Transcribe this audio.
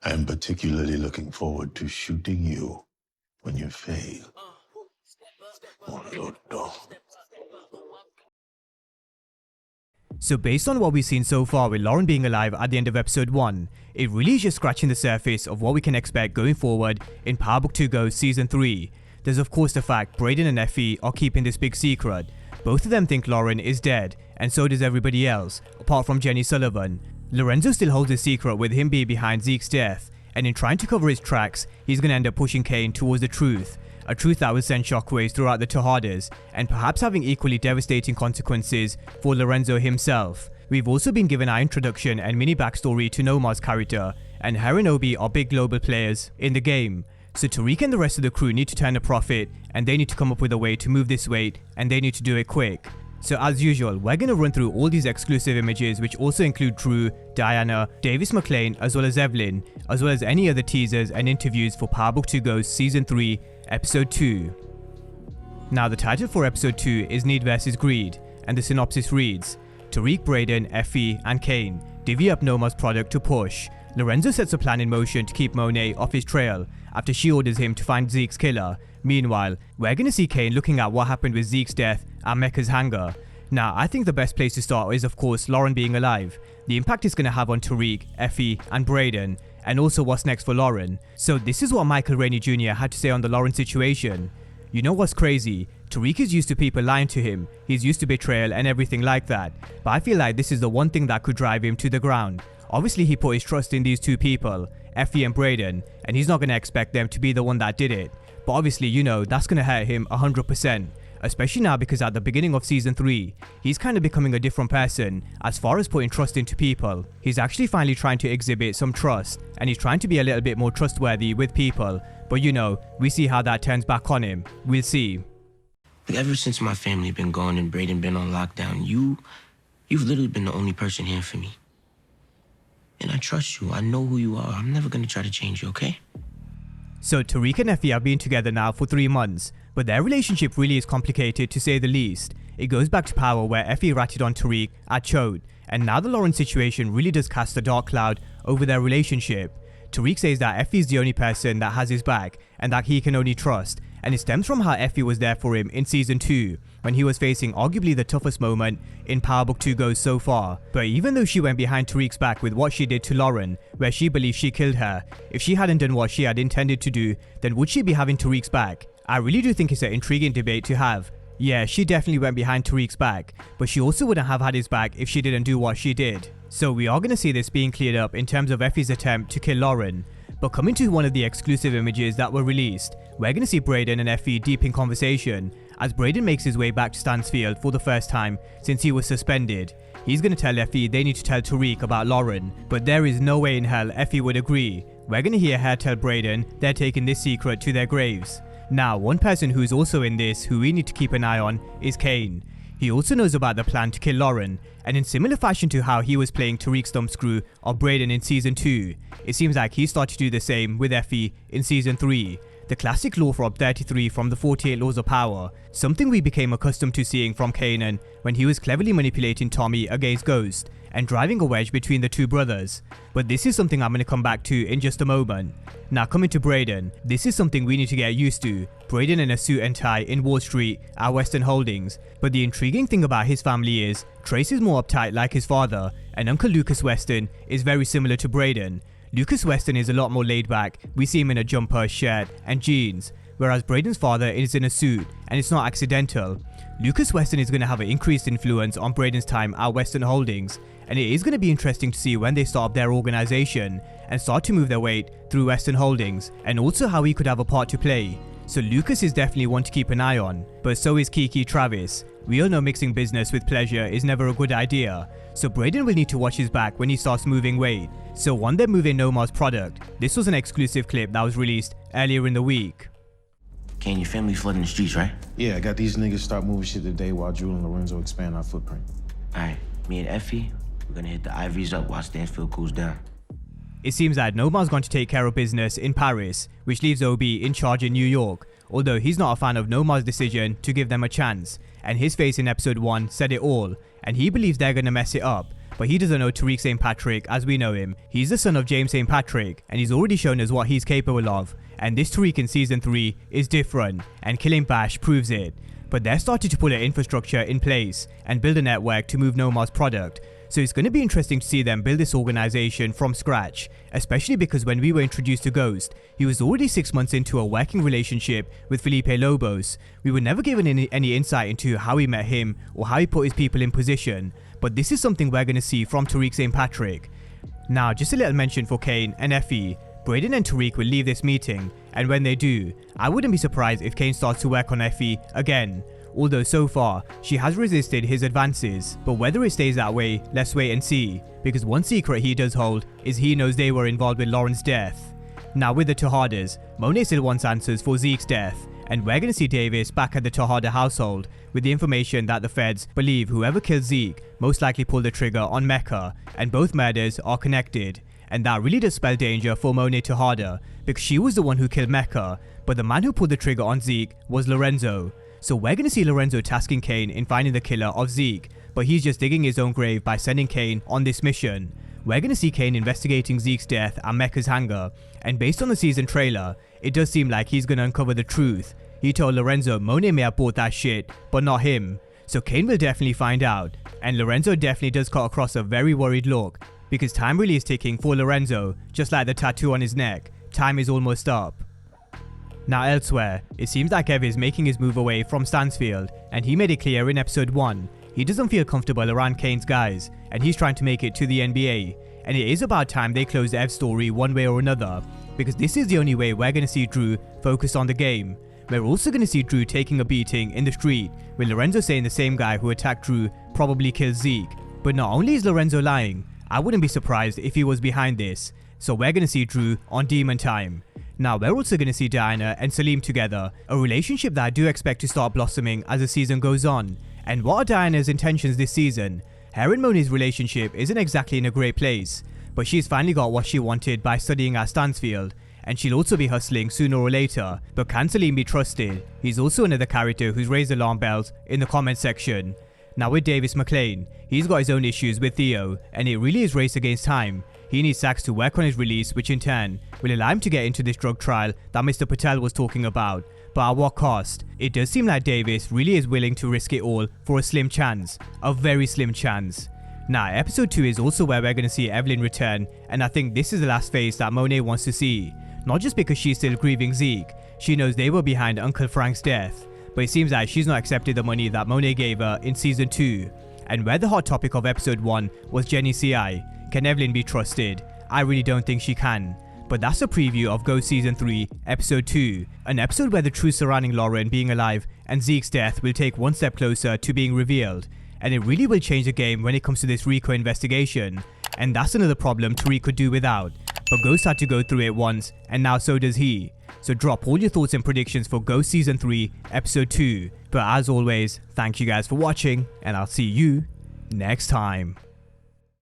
I am particularly looking forward to shooting you when you fail. Oh, Lord, no. So based on what we've seen so far with Lauren being alive at the end of episode 1, it really is just scratching the surface of what we can expect going forward in Power Book 2 Go Season 3. There's of course the fact Brayden and Effie are keeping this big secret. Both of them think Lauren is dead, and so does everybody else, apart from Jenny Sullivan. Lorenzo still holds his secret with him being behind Zeke's death, and in trying to cover his tracks, he's going to end up pushing Cane towards the truth. A truth that will send shockwaves throughout the Tejadas, and perhaps having equally devastating consequences for Lorenzo himself. We've also been given our introduction and mini backstory to Noma's character, and her and Obi are big global players in the game. So Tariq and the rest of the crew need to turn a profit, and they need to come up with a way to move this weight, and they need to do it quick. So as usual, we're going to run through all these exclusive images, which also include Drew, Diana, Davis McLean, as well as Evelyn, as well as any other teasers and interviews for Power Book 2 Go Season 3, Episode 2. Now the title for Episode 2 is Need vs Greed, and the synopsis reads, Tariq, Brayden, Effie and Cane divvy up Noma's product to push. Lorenzo sets a plan in motion to keep Monet off his trail after she orders him to find Zeke's killer. Meanwhile, we're going to see Cane looking at what happened with Zeke's death at Mecca's hangar. Now, I think the best place to start is of course Lauren being alive, the impact it's going to have on Tariq, Effie and Brayden, and also what's next for Lauren. So this is what Michael Rainey Jr. had to say on the Lauren situation. You know what's crazy? Tariq is used to people lying to him, he's used to betrayal and everything like that, but I feel like this is the one thing that could drive him to the ground. Obviously he put his trust in these two people, Effie and Brayden, and he's not going to expect them to be the one that did it. But obviously, you know, that's going to hurt him 100%. Especially now because at the beginning of Season 3, he's kind of becoming a different person as far as putting trust into people. He's actually finally trying to exhibit some trust, and he's trying to be a little bit more trustworthy with people. But you know, we see how that turns back on him. We'll see. Ever since my family been gone and Brayden been on lockdown, you've literally been the only person here for me. And I trust you. I know who you are. I'm never going to try to change you, okay? So Tariq and Effie have been together now for 3 months, but their relationship really is complicated to say the least. It goes back to Power where Effie ratted on Tariq at Chode, and now the Lauren situation really does cast a dark cloud over their relationship. Tariq says that Effie is the only person that has his back and that he can only trust, and it stems from how Effie was there for him in Season 2, when he was facing arguably the toughest moment in Power Book 2 Go so far. But even though she went behind Tariq's back with what she did to Lauren, where she believes she killed her, if she hadn't done what she had intended to do, then would she be having Tariq's back? I really do think it's an intriguing debate to have. Yeah, she definitely went behind Tariq's back, but she also wouldn't have had his back if she didn't do what she did. So we are going to see this being cleared up in terms of Effie's attempt to kill Lauren. But coming to one of the exclusive images that were released, we're going to see Brayden and Effie deep in conversation, as Brayden makes his way back to Stansfield for the first time since he was suspended. He's going to tell Effie they need to tell Tariq about Lauren, but there is no way in hell Effie would agree. We're going to hear her tell Brayden they're taking this secret to their graves. Now, one person who's also in this who we need to keep an eye on is Cane. He also knows about the plan to kill Lauren, and in similar fashion to how he was playing Tariq's thumbscrew of Brayden in Season 2, it seems like he started to do the same with Effie in Season 3. The classic law for Ob 33 from the 48 Laws of Power, something we became accustomed to seeing from Kanan when he was cleverly manipulating Tommy against Ghost and driving a wedge between the two brothers. But this is something I'm going to come back to in just a moment. Now coming to Brayden, this is something we need to get used to. Brayden in a suit and tie in Wall Street at Western Holdings. But the intriguing thing about his family is, Trace is more uptight like his father, and Uncle Lucas Weston is very similar to Brayden. Lucas Weston is a lot more laid back, we see him in a jumper, shirt and jeans, whereas Brayden's father is in a suit, and it's not accidental. Lucas Weston is going to have an increased influence on Brayden's time at Western Holdings, and it is going to be interesting to see when they start up their organization and start to move their weight through Western Holdings, and also how he could have a part to play. So Lucas is definitely one to keep an eye on, but so is Kiki Travis. We all know mixing business with pleasure is never a good idea, so Brayden will need to watch his back when he starts moving weight. So one, they're moving Noma's product. This was an exclusive clip that was released earlier in the week. Cane, your family flooding the streets, right? Yeah, I got these niggas start moving shit today while Drew and Lorenzo expand our footprint. Alright, me and Effie, we're gonna hit the Ivories up while Stansfield cools down. It seems that Noma's going to take care of business in Paris, which leaves Obi in charge in New York, although he's not a fan of Noma's decision to give them a chance, and his face in episode 1 said it all, and he believes they're gonna mess it up. but he doesn't know Tariq St Patrick as we know him. He's the son of James St Patrick, and he's already shown us what he's capable of. And this Tariq in season 3 is different, and killing Bash proves it. But they're starting to put an infrastructure in place and build a network to move Noma's product. So it's going to be interesting to see them build this organization from scratch, especially because when we were introduced to Ghost, he was already 6 months into a working relationship with Felipe Lobos. We were never given any insight into how he met him or how he put his people in position, but this is something we're going to see from Tariq St Patrick. Now, just a little mention for Cane and Effie. Brayden and Tariq will leave this meeting, and when they do, I wouldn't be surprised if Cane starts to work on Effie again. Although so far, she has resisted his advances, but whether it stays that way, let's wait and see, because one secret he does hold is he knows they were involved with Lauren's death. Now with the Tejadas, Monet still wants answers for Zeke's death, and we're going to see Davis back at the Tejada household with the information that the feds believe whoever killed Zeke most likely pulled the trigger on Mecca, and both murders are connected. And that really does spell danger for Monet Tejada, because she was the one who killed Mecca, but the man who pulled the trigger on Zeke was Lorenzo. So we're going to see Lorenzo tasking Cane in finding the killer of Zeke, but he's just digging his own grave by sending Cane on this mission. We're going to see Cane investigating Zeke's death at Mecca's hangar, and based on the season trailer, it does seem like he's going to uncover the truth. He told Lorenzo Monet may have bought that shit, but not him. So Cane will definitely find out, and Lorenzo definitely does cut across a very worried look, because time really is ticking for Lorenzo, just like the tattoo on his neck. Time is almost up. Now elsewhere, it seems like Ev is making his move away from Stansfield, and he made it clear in episode 1, he doesn't feel comfortable around Kane's guys, and he's trying to make it to the NBA, and it is about time they close Ev's story one way or another, because this is the only way we're going to see Drew focus on the game. We're also going to see Drew taking a beating in the street, with Lorenzo saying the same guy who attacked Drew probably killed Zeke. But not only is Lorenzo lying, I wouldn't be surprised if he was behind this, so we're going to see Drew on Demon Time. Now we're also going to see Diana and Salim together, a relationship that I do expect to start blossoming as the season goes on. And what are Diana's intentions this season? Her and Monet's relationship isn't exactly in a great place, but she's finally got what she wanted by studying at Stansfield, and she'll also be hustling sooner or later. But can Salim be trusted? He's also another character who's raised alarm bells in the comment section. Now with Davis McLean, he's got his own issues with Theo, and it really is race against time. He needs Saxe to work on his release, which in turn will allow him to get into this drug trial that Mr. Patel was talking about. But at what cost? It does seem like Davis really is willing to risk it all for a slim chance. A very slim chance. Now episode 2 is also where we're going to see Evelyn return, and I think this is the last phase that Monet wants to see. Not just because she's still grieving Zeke, she knows they were behind Uncle Frank's death, but it seems like she's not accepted the money that Monet gave her in season 2. And where the hot topic of episode 1 was Jenny CI, can Evelyn be trusted? I really don't think she can. But that's a preview of Ghost Season 3, Episode 2, an episode where the truth surrounding Lauren being alive and Zeke's death will take one step closer to being revealed, and it really will change the game when it comes to this Rico investigation, and that's another problem Tariq could do without, but Ghost had to go through it once, and now so does he. So drop all your thoughts and predictions for Ghost Season 3, Episode 2, but as always, thank you guys for watching, and I'll see you next time.